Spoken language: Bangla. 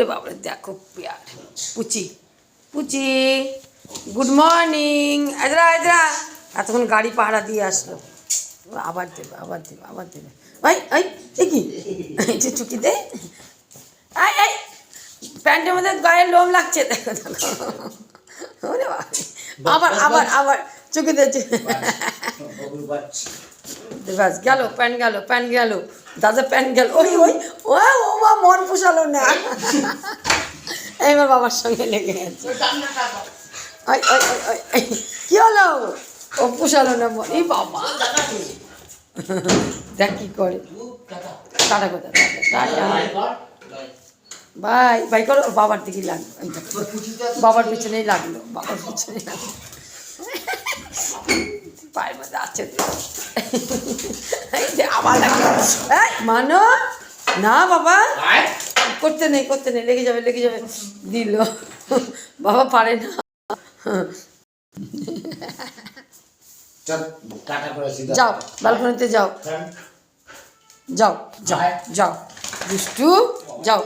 ওরে বাবা দেখো প্যার পুচি পুচি গুড মর্নিং এদরা এদরা এতক্ষণ গাড়ি পাহারা দিয়ে আসলো আবার দেবে আবার দেবে আবার দেবে ভাই এই কি এটা চুকি দে আই আই প্যান্টের মধ্যে গায়ের লোম লাগছে দেখো দেখো ওরে বাবা আবার আবার আবার চুকি দে ব্যাস গেল প্যান্ট গেল দাদা প্যান্ট গেল ওই ওই ও মা মন পোষালো না এবার বাবার সঙ্গে লেগে গেছে ওই ওই ওই ওই কী হলো ও পোষালো না মন এই বাবা দেখ কী করে টাটা কোথা টাটা বাই বাই করো বাবার দিকেই লাগলো বাবার পিছনেই লাগলো বাবার পিছনেই লাগলো পায়ের মধ্যে আছে আবার লাগলো মানো না বাবা করতে নেই লেগে যাবে দিল বাবা পারে না যাও ব্যালকনিতে যাও যাও যাও যাও দুষ্টু যাও